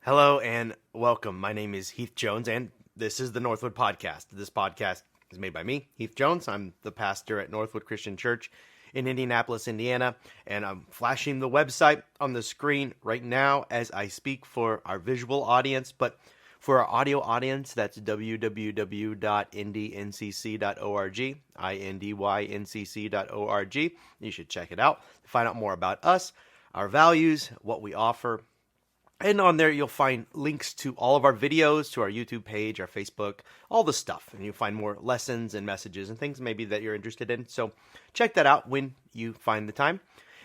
Hello and welcome. My name is Heath Jones, and this is the Northwood Podcast. This podcast is made by me, Heath Jones. I'm the pastor at Northwood Christian Church in Indianapolis, Indiana, and I'm flashing the website on the screen right now as I speak for our visual audience, but for our audio audience, that's www.indyncc.org, indyncc.org. You should check it out to find out more about us, our values, what we offer. And on there, you'll find links to all of our videos, to our YouTube page, our Facebook, all the stuff. And you'll find more lessons and messages and things maybe that you're interested in. So check that out when you find the time.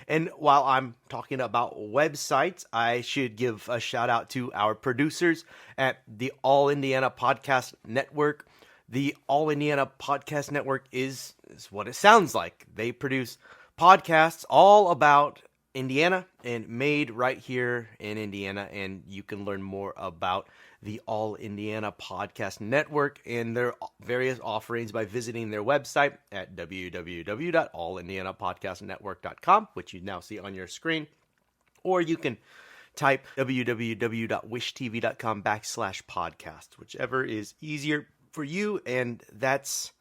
And while I'm talking about websites, I should give a shout out to our producers at the All Indiana Podcast Network. The All Indiana Podcast Network is what it sounds like. They produce podcasts all about Indiana and made right here in Indiana, and you can learn more about the All Indiana Podcast Network and their various offerings by visiting their website at www.allindianapodcastnetwork.com, which you now see on your screen, or you can type www.wishtv.com/podcast, whichever is easier for you. And that's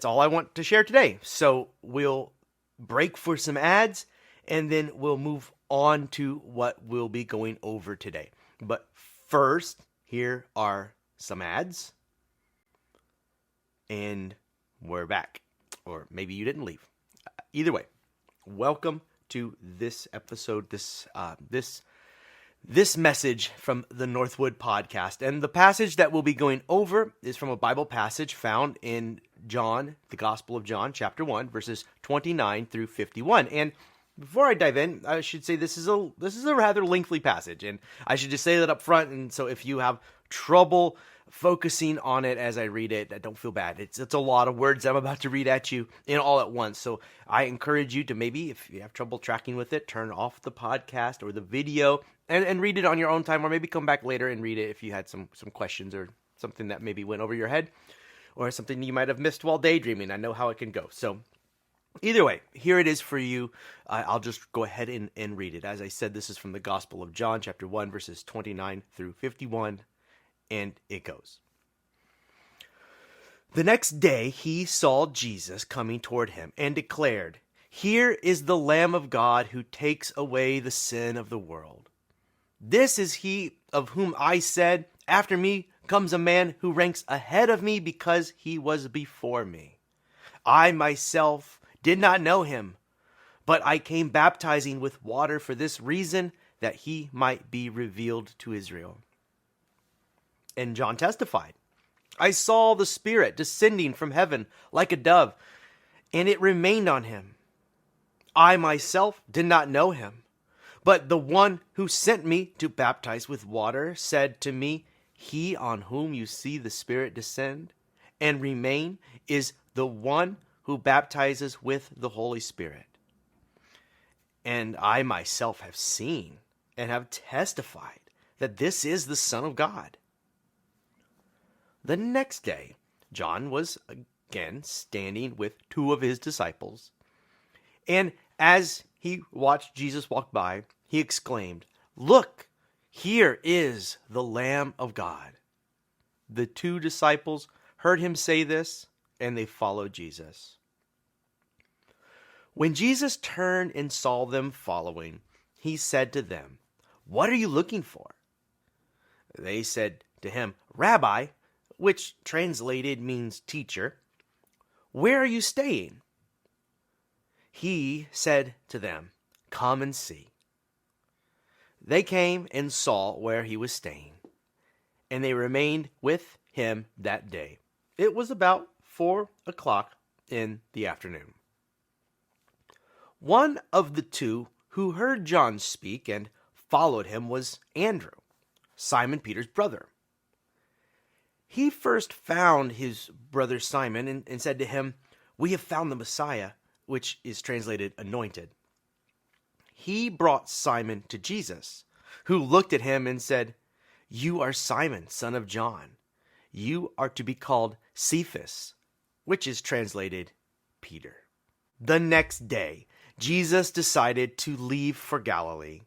all I want to share today. So we'll break for some ads, and then we'll move on to what we'll be going over today. But first, here are some ads. And we're back. Or maybe you didn't leave. Either way, welcome to this episode, this message from the Northwood Podcast. And the passage that we'll be going over is from a Bible passage found in John, the Gospel of John, chapter 1, verses 29 through 51. And before I dive in, I should say this is a rather lengthy passage, and I should just say that up front. And so if you have trouble focusing on it as I read it, don't feel bad. It's a lot of words I'm about to read at you in all at once. So I encourage you to maybe, if you have trouble tracking with it, turn off the podcast or the video and read it on your own time, or maybe come back later and read it if you had some questions or something that maybe went over your head or something you might have missed while daydreaming. I know how it can go. So either way, here it is for you. I'll just go ahead and read it. As I said, this is from the Gospel of John, chapter 1, verses 29 through 51, and it goes. The next day he saw Jesus coming toward him and declared, "Here is the Lamb of God who takes away the sin of the world. This is he of whom I said, 'After me comes a man who ranks ahead of me because he was before me.' I myself did not know him, but I came baptizing with water for this reason, that he might be revealed to Israel." And John testified, "I saw the Spirit descending from heaven like a dove, and it remained on him. I myself did not know him, but the one who sent me to baptize with water said to me, 'He on whom you see the Spirit descend and remain is the one who baptizes with the Holy Spirit.' And I myself have seen and have testified that this is the Son of God." The next day, John was again standing with two of his disciples. And as he watched Jesus walk by, he exclaimed, "Look, here is the Lamb of God." The two disciples heard him say this, and they followed Jesus. When Jesus turned and saw them following, he said to them, "What are you looking for?" They said to him, "Rabbi," which translated means teacher, "where are you staying?" He said to them, "Come and see." They came and saw where he was staying, and they remained with him that day. It was about 4:00 in the afternoon. One of the two who heard John speak and followed him was Andrew, Simon Peter's brother. He first found his brother Simon and said to him, "We have found the Messiah," which is translated anointed. He brought Simon to Jesus, who looked at him and said, "You are Simon, son of John. You are to be called Cephas," which is translated Peter. The next day, Jesus decided to leave for Galilee.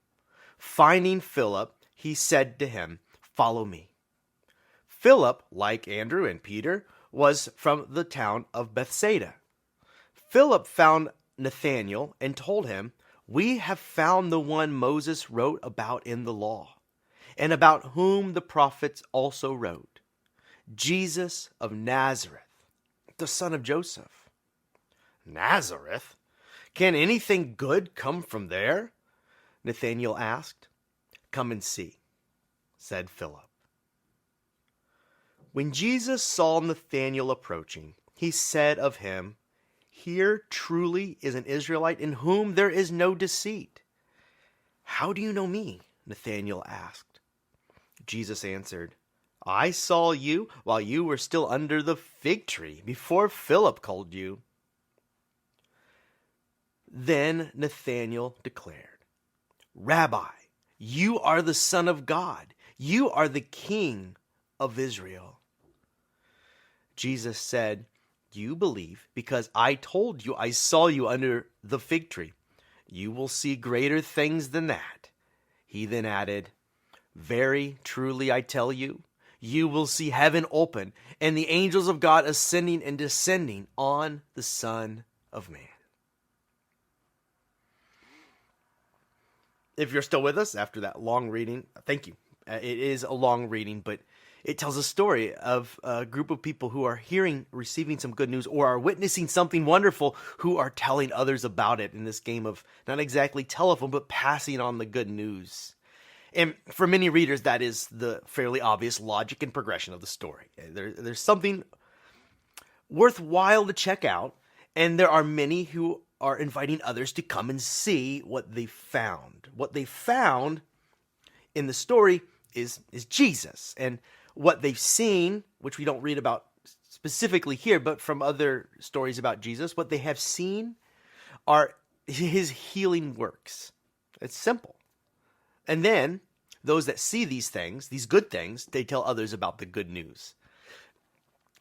Finding Philip, he said to him, "Follow me." Philip, like Andrew and Peter, was from the town of Bethsaida. Philip found Nathanael and told him, "We have found the one Moses wrote about in the law, and about whom the prophets also wrote, Jesus of Nazareth, the son of Joseph." "Nazareth? Can anything good come from there?" Nathanael asked. "Come and see," said Philip. When Jesus saw Nathanael approaching, he said of him, "Here truly is an Israelite in whom there is no deceit." "How do you know me?" Nathanael asked. Jesus answered, "I saw you while you were still under the fig tree, before Philip called you." Then Nathanael declared, "Rabbi, you are the Son of God. You are the King of Israel." Jesus said, "You believe because I told you I saw you under the fig tree. You will see greater things than that." He then added, "Very truly I tell you, you will see heaven open and the angels of God ascending and descending on the Son of Man." If you're still with us after that long reading, thank you. It is a long reading, but it tells a story of a group of people who are receiving some good news, or are witnessing something wonderful, who are telling others about it in this game of not exactly telephone, but passing on the good news. And for many readers, that is the fairly obvious logic and progression of the story. There's something worthwhile to check out, and there are many who are inviting others to come and see what they found. What they found in the story is Jesus, and what they've seen, which we don't read about specifically here, but from other stories about Jesus, what they have seen are his healing works. It's simple. And then those that see these things, these good things, they tell others about the good news.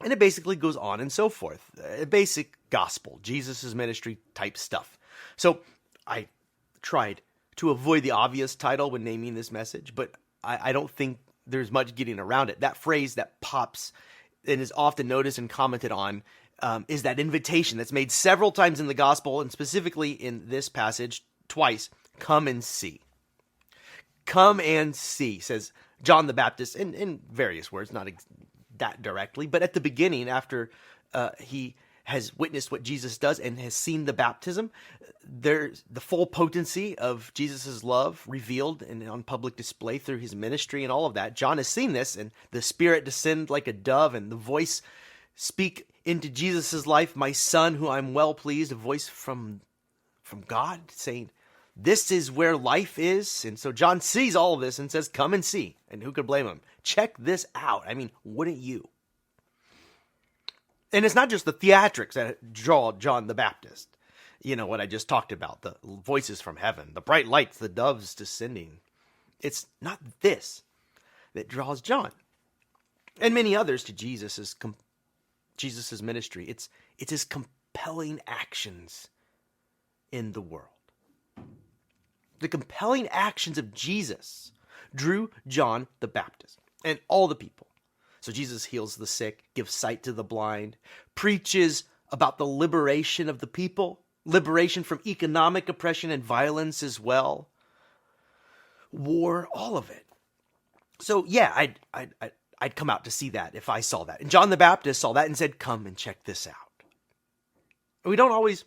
And it basically goes on and so forth. A basic gospel, Jesus' ministry type stuff. So I tried to avoid the obvious title when naming this message, but I don't think there's much getting around it. That phrase that pops and is often noticed and commented on is that invitation that's made several times in the gospel, and specifically in this passage twice. Come and see. Come and see, says John the Baptist in various words, not that directly, but at the beginning, after he has witnessed what Jesus does and has seen the baptism, there's the full potency of Jesus' love revealed and on public display through his ministry and all of that. John has seen this, and the Spirit descend like a dove, and the voice speak into Jesus' life, "My Son, who I'm well pleased," a voice from God saying, "This is where life is." And so John sees all of this and says, "Come and see." And who could blame him? Check this out. I mean, wouldn't you? And it's not just the theatrics that draw John the Baptist. You know what I just talked about, the voices from heaven, the bright lights, the doves descending. It's not this that draws John and many others to Jesus's ministry. It's his compelling actions in the world. The compelling actions of Jesus drew John the Baptist and all the people. So Jesus heals the sick, gives sight to the blind, preaches about the liberation of the people, liberation from economic oppression and violence as well, war, all of it. So yeah, I'd come out to see that if I saw that. And John the Baptist saw that and said, "Come and check this out." We don't always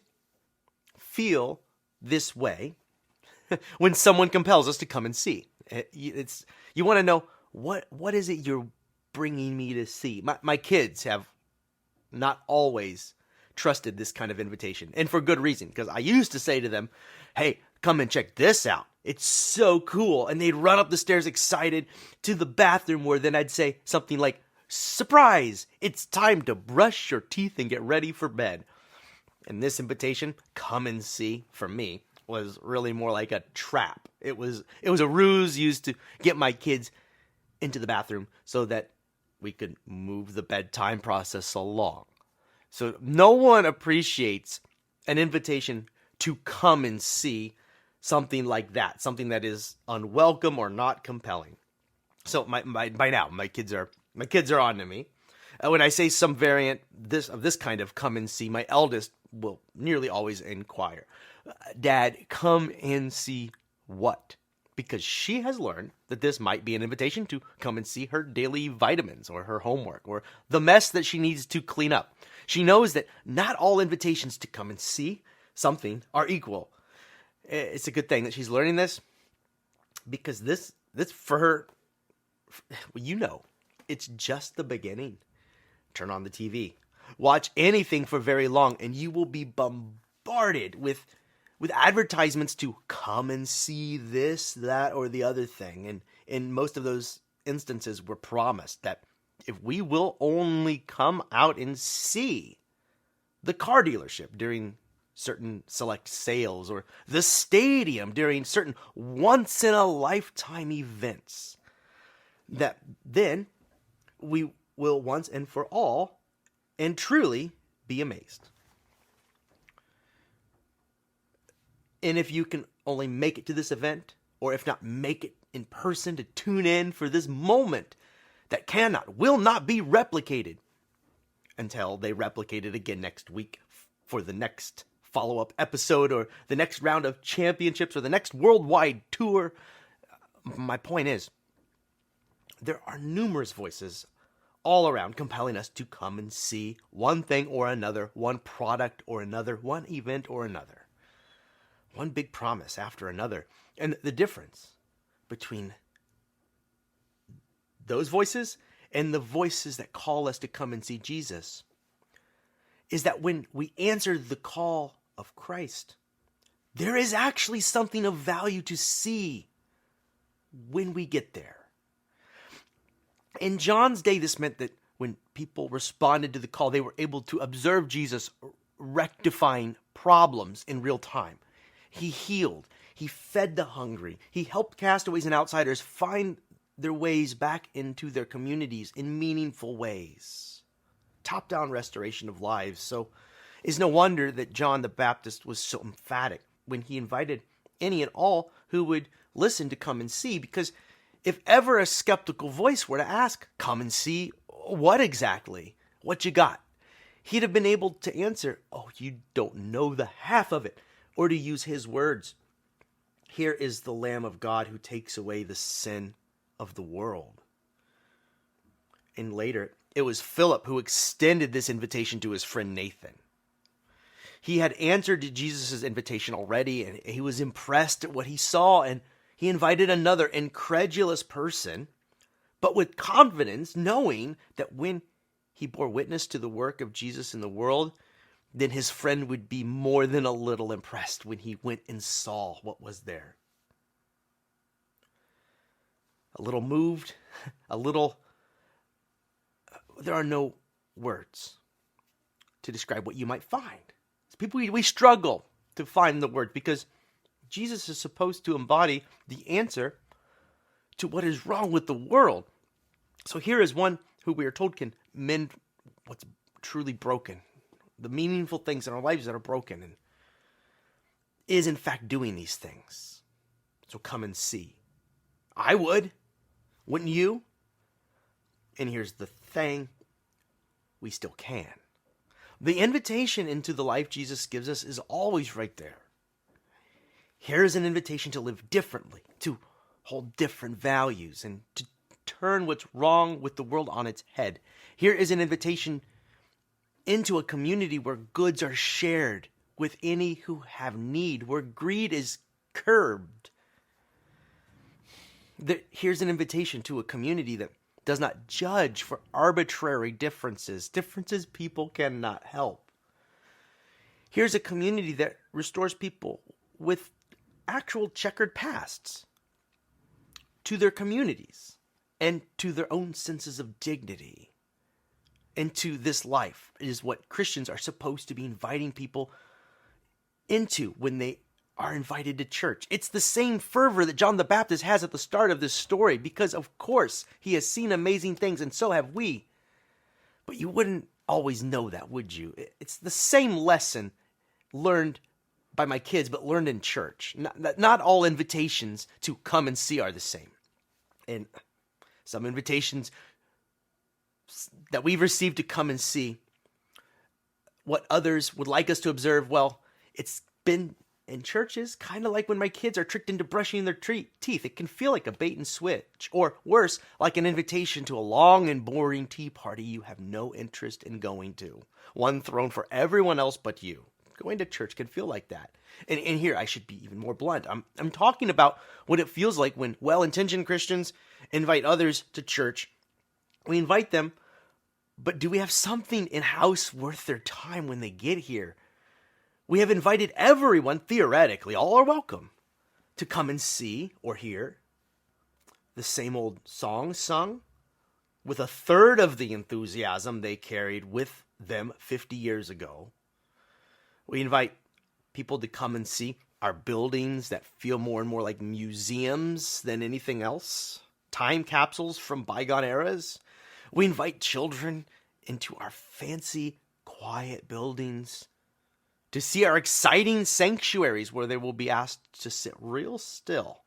feel this way when someone compels us to come and see. You want to know, what is it you're bringing me to see? My kids have not always trusted this kind of invitation, and for good reason, because I used to say to them, "Hey, come and check this out. It's so cool." And they'd run up the stairs excited to the bathroom, where then I'd say something like, "Surprise, it's time to brush your teeth and get ready for bed." And this invitation, "Come and see," for me, was really more like a trap. It was a ruse used to get my kids into the bathroom so that we could move the bedtime process along. So no one appreciates an invitation to come and see something like that, something that is unwelcome or not compelling. So by now my kids are on to me. When I say some variant of this kind of come and see, my eldest will nearly always inquire, Dad, come and see what? Because she has learned that this might be an invitation to come and see her daily vitamins or her homework or the mess that she needs to clean up. She knows that not all invitations to come and see something are equal. It's a good thing that she's learning this, because this for her, it's just the beginning. Turn on the TV. Watch anything for very long, and you will be bombarded with advertisements to come and see this, that, or the other thing. And in most of those instances, we're promised that if we will only come out and see the car dealership during certain select sales, or the stadium during certain once-in-a-lifetime events, that then we will once and for all and truly be amazed. And if you can only make it to this event, or if not make it in person to tune in for this moment that will not be replicated until they replicate it again next week for the next follow-up episode, or the next round of championships, or the next worldwide tour. My point is, there are numerous voices all around compelling us to come and see one thing or another, one product or another, one event or another. One big promise after another. And the difference between those voices and the voices that call us to come and see Jesus is that when we answer the call of Christ, there is actually something of value to see when we get there. In John's day, this meant that when people responded to the call, they were able to observe Jesus rectifying problems in real time. He healed. He fed the hungry. He helped castaways and outsiders find their ways back into their communities in meaningful ways. Top-down restoration of lives. So it's no wonder that John the Baptist was so emphatic when he invited any and all who would listen to come and see, because if ever a skeptical voice were to ask, come and see what exactly? What you got? He'd have been able to answer, oh, you don't know the half of it. Or to use his words, here is the Lamb of God who takes away the sin of the world. And later, it was Philip who extended this invitation to his friend Nathan. He had answered to Jesus' invitation already, and he was impressed at what he saw, and he invited another incredulous person, but with confidence, knowing that when he bore witness to the work of Jesus in the world, then his friend would be more than a little impressed when he went and saw what was there. A little moved, there are no words to describe what you might find. People, we struggle to find the word, because Jesus is supposed to embody the answer to what is wrong with the world. So here is one who we are told can mend what's truly broken, the meaningful things in our lives that are broken, and is in fact doing these things. So come and see. I would. Wouldn't you? And here's the thing. We still can. The invitation into the life Jesus gives us is always right there. Here's an invitation to live differently, to hold different values, and to turn what's wrong with the world on its head. Here is an invitation into a community where goods are shared with any who have need, where greed is curbed. Here's an invitation to a community that does not judge for arbitrary differences people cannot help. Here's a community that restores people with actual checkered pasts to their communities and to their own senses of dignity and to this life. It is what Christians are supposed to be inviting people into when they are invited to church. It's the same fervor that John the Baptist has at the start of this story, because of course he has seen amazing things, and so have we. But you wouldn't always know that, would you? It's the same lesson learned by my kids, but learned in church. Not all invitations to come and see are the same. And some invitations that we've received to come and see what others would like us to observe. Well, it's been in churches kind of like when my kids are tricked into brushing their teeth. It can feel like a bait and switch, or worse, like an invitation to a long and boring tea party you have no interest in going to. One thrown for everyone else but you. Going to church can feel like that. And here, I should be even more blunt. I'm talking about what it feels like when well-intentioned Christians invite others to church. We invite them, but do we have something in-house worth their time when they get here? We have invited everyone, theoretically, all are welcome, to come and see or hear the same old songs sung with a third of the enthusiasm they carried with them 50 years ago. We invite people to come and see our buildings that feel more and more like museums than anything else, time capsules from bygone eras. We invite children into our fancy, quiet buildings to see our exciting sanctuaries where they will be asked to sit real still.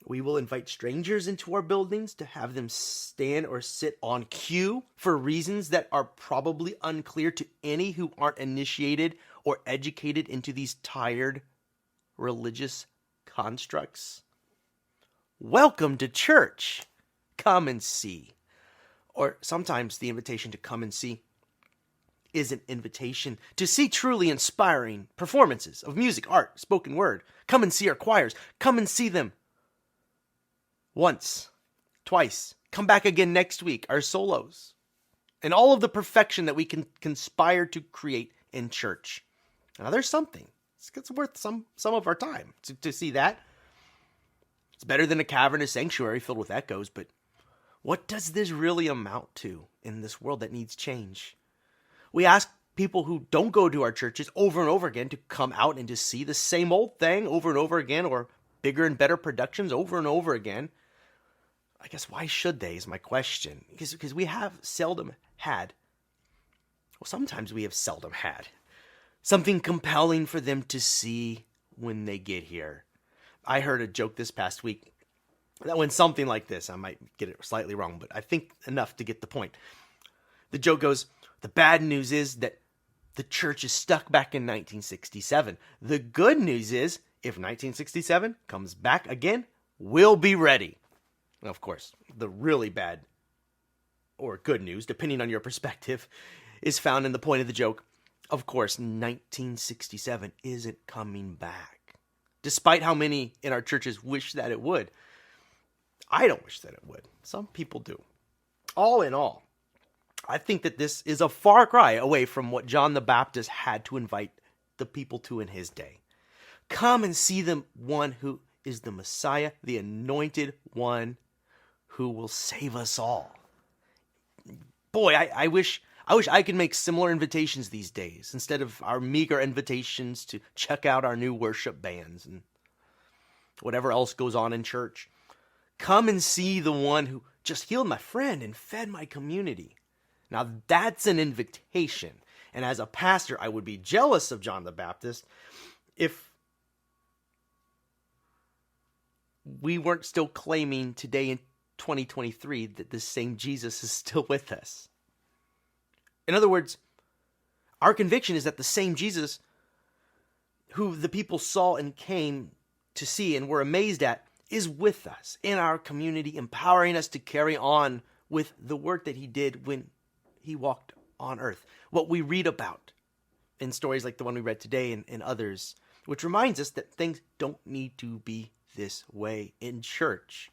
We will invite strangers into our buildings to have them stand or sit on cue for reasons that are probably unclear to any who aren't initiated or educated into these tired religious constructs. Welcome to church. Come and see. Or sometimes the invitation to come and see is an invitation to see truly inspiring performances of music, art, spoken word. Come and see our choirs. Come and see them once, twice. Come back again next week, our solos. And all of the perfection that we can conspire to create in church. Now there's something. It's worth some of our time to see that. It's better than a cavernous sanctuary filled with echoes, but what does this really amount to in this world that needs change? We ask people who don't go to our churches over and over again to come out and to see the same old thing over and over again, or bigger and better productions over and over again. I guess why should they is my question. Because we have seldom had, well, sometimes we have seldom had something compelling for them to see when they get here. I heard a joke this past week that went something like this. I might get it slightly wrong, but I think enough to get the point. The joke goes, the bad news is that the church is stuck back in 1967. The good news is, if 1967 comes back again, we'll be ready. Of course, the really bad or good news, depending on your perspective, is found in the point of the joke. Of course, 1967 isn't coming back, despite how many in our churches wish that it would. I don't wish that it would. Some people do. All in all, I think that this is a far cry away from what John the Baptist had to invite the people to in his day. Come and see the one who is the Messiah, the anointed one who will save us all. Boy, I wish I could make similar invitations these days instead of our meager invitations to check out our new worship bands and whatever else goes on in church. Come and see the one who just healed my friend and fed my community. Now that's an invitation. And as a pastor, I would be jealous of John the Baptist if we weren't still claiming today in 2023 that this same Jesus is still with us. In other words, our conviction is that the same Jesus who the people saw and came to see and were amazed at is with us in our community, empowering us to carry on with the work that he did when he walked on earth. What we read about in stories like the one we read today and others, which reminds us that things don't need to be this way in church.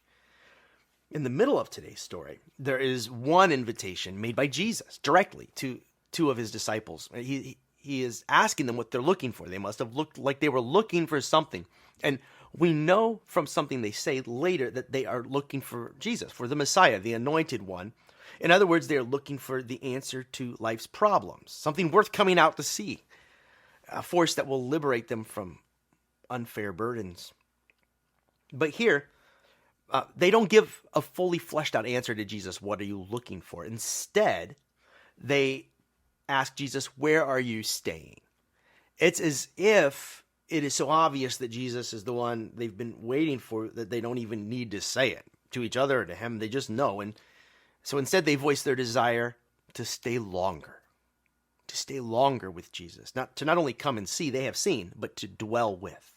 In the middle of today's story, there is one invitation made by Jesus directly to two of his disciples. He is asking them what they're looking for. They must have looked like they were looking for something. And we know from something they say later that they are looking for Jesus, for the Messiah, the anointed one. In other words, they are looking for the answer to life's problems, something worth coming out to see, a force that will liberate them from unfair burdens. But here, they don't give a fully fleshed out answer to Jesus, what are you looking for? Instead, they ask Jesus, where are you staying? It's as if it is so obvious that Jesus is the one they've been waiting for that they don't even need to say it. to each other or to him. They just know. And so instead they voice their desire to stay longer with Jesus. Not only come and see, they have seen, but to dwell with.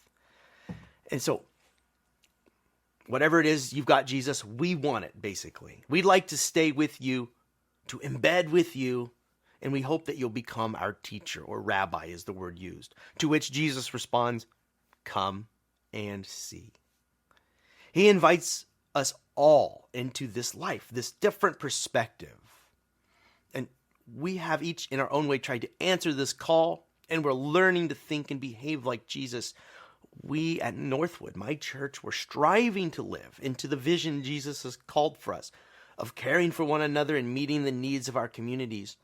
And so whatever it is you've got, Jesus, we want it, basically. We'd like to stay with you, to embed with you, and we hope that you'll become our teacher, or rabbi is the word used. To which Jesus responds, come and see. He invites us all into this life, this different perspective. And we have each in our own way tried to answer this call, and we're learning to think and behave like Jesus. We at Northwood, my church, we're striving to live into the vision Jesus has called for us of caring for one another and meeting the needs of our communities.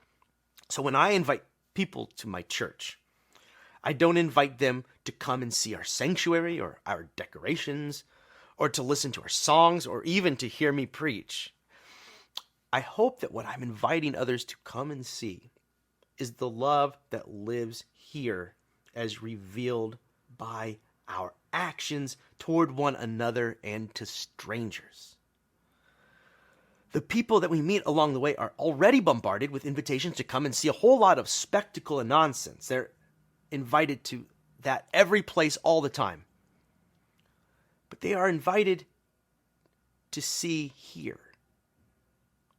So when I invite people to my church, I don't invite them to come and see our sanctuary or our decorations, or to listen to our songs, or even to hear me preach. I hope that what I'm inviting others to come and see is the love that lives here as revealed by our actions toward one another and to strangers. The people that we meet along the way are already bombarded with invitations to come and see a whole lot of spectacle and nonsense. They're invited to that every place all the time. But they are invited to see here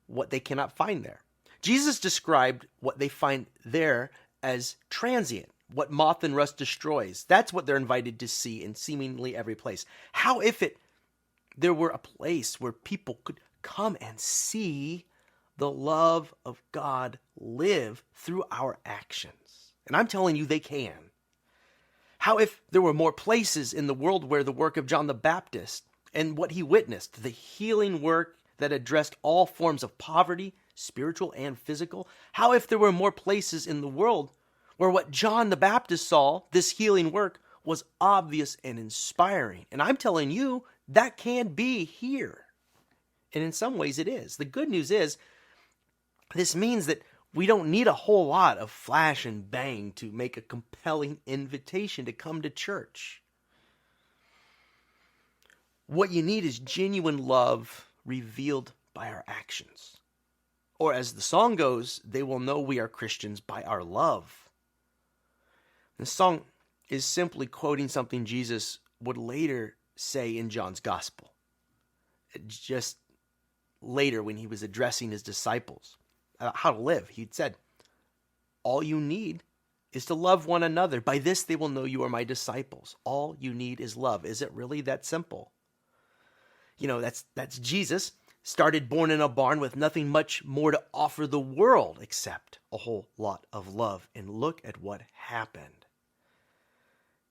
what they cannot find there. Jesus described what they find there as transient, what moth and rust destroys. That's what they're invited to see in seemingly every place. How if there were a place where people could come and see the love of God live through our actions? And I'm telling you, they can. How if there were more places in the world where the work of John the Baptist and what he witnessed, the healing work that addressed all forms of poverty, spiritual and physical? How if there were more places in the world where what John the Baptist saw, this healing work, was obvious and inspiring? And I'm telling you, that can be here. And in some ways it is. The good news is, this means that we don't need a whole lot of flash and bang to make a compelling invitation to come to church. What you need is genuine love revealed by our actions. Or as the song goes, they will know we are Christians by our love. The song is simply quoting something Jesus would later say in John's gospel. Just later when he was addressing his disciples how to live, he'd said, all you need is to love one another. By this they will know you are my disciples. All you need is love. Is it really that simple? You know, that's Jesus, started born in a barn with nothing much more to offer the world except a whole lot of love. And look at what happened.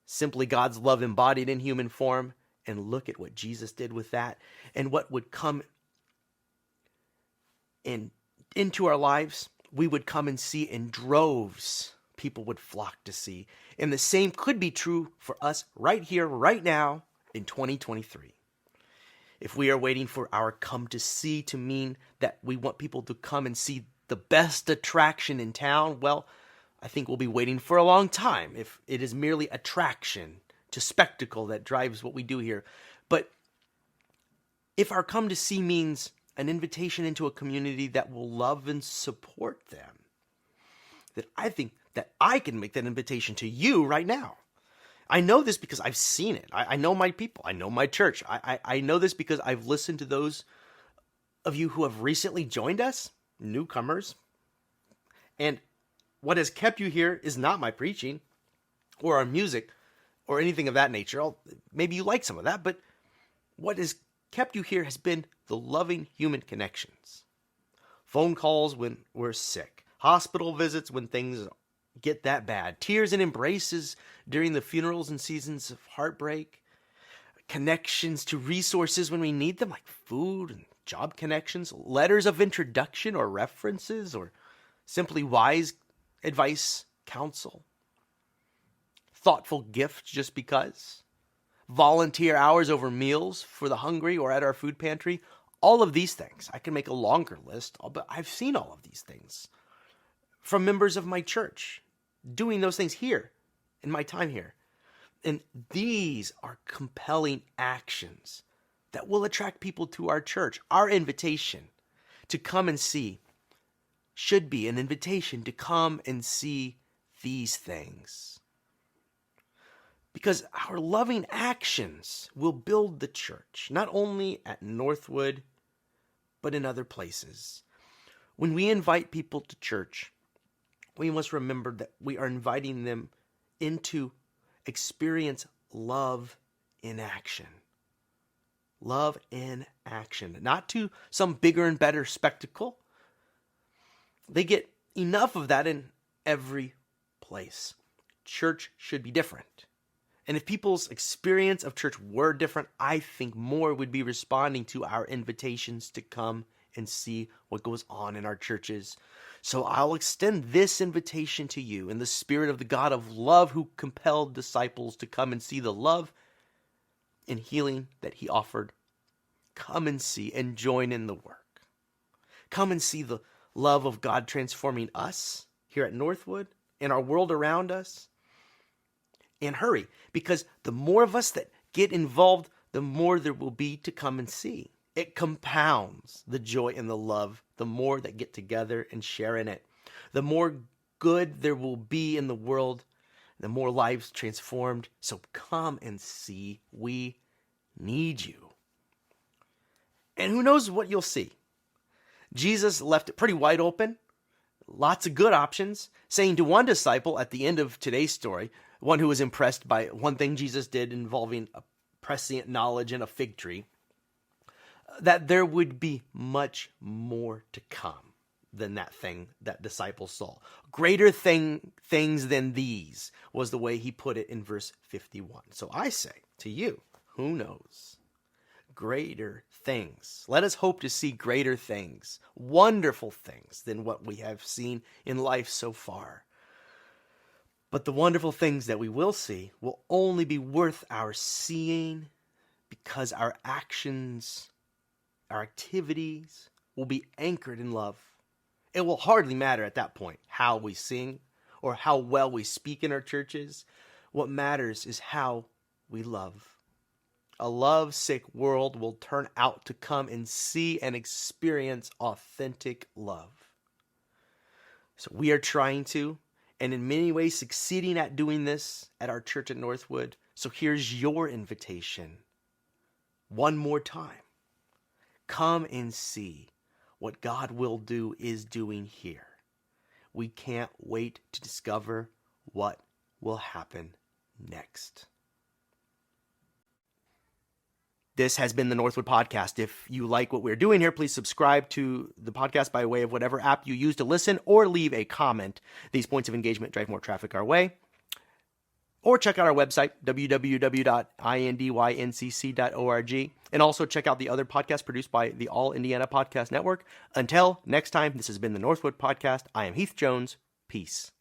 Simply God's love embodied in human form. And look at what Jesus did with that. And what would come into our lives, we would come and see in droves. People would flock to see. And the same could be true for us right here, right now, in 2023. If we are waiting for our come to see to mean that we want people to come and see the best attraction in town, well, I think we'll be waiting for a long time if it is merely attraction to spectacle that drives what we do here. But if our come to see means an invitation into a community that will love and support them, then I think that I can make that invitation to you right now. I know this because I've seen it. I know my people. I know my church. I know this because I've listened to those of you who have recently joined us, newcomers. And what has kept you here is not my preaching or our music or anything of that nature. Maybe you like some of that, but what has kept you here has been the loving human connections. Phone calls when we're sick, hospital visits when things get that bad, tears and embraces during the funerals and seasons of heartbreak, connections to resources when we need them, like food and job connections, letters of introduction or references, or simply wise advice, counsel, thoughtful gifts just because, volunteer hours over meals for the hungry or at our food pantry. All of these things. I can make a longer list, but I've seen all of these things from members of my church doing those things here in my time here. And these are compelling actions that will attract people to our church. Our invitation to come and see should be an invitation to come and see these things. Because our loving actions will build the church, not only at Northwood, but in other places. When we invite people to church, we must remember that we are inviting them into experience love in action. Love in action, not to some bigger and better spectacle. They get enough of that in every place. Church should be different. And if people's experience of church were different, I think more would be responding to our invitations to come and see what goes on in our churches. So I'll extend this invitation to you in the spirit of the God of love who compelled disciples to come and see the love and healing that he offered. Come and see and join in the work. Come and see the love of God transforming us here at Northwood and our world around us. And hurry, because the more of us that get involved, the more there will be to come and see. It compounds the joy and the love, the more that get together and share in it. The more good there will be in the world, the more lives transformed. So come and see. We need you. And who knows what you'll see? Jesus left it pretty wide open. Lots of good options, saying to one disciple at the end of today's story, one who was impressed by one thing Jesus did involving a prescient knowledge and a fig tree, that there would be much more to come than that thing that disciples saw. Greater things than these was the way he put it in verse 51. So I say to you, who knows? Greater things. Let us hope to see greater things, wonderful things than what we have seen in life so far. But the wonderful things that we will see will only be worth our seeing because our actions, our activities will be anchored in love. It will hardly matter at that point how we sing or how well we speak in our churches. What matters is how we love. A love-sick world will turn out to come and see and experience authentic love. So we are trying to, and in many ways succeeding at doing this at our church at Northwood. So here's your invitation. One more time. Come and see what God will do is doing here. We can't wait to discover what will happen next. This has been the Northwood Podcast. If you like what we're doing here, please subscribe to the podcast by way of whatever app you use to listen or leave a comment. These points of engagement drive more traffic our way. Or check out our website, www.indyncc.org. And also check out the other podcasts produced by the All Indiana Podcast Network. Until next time, this has been the Northwood Podcast. I am Heath Jones. Peace.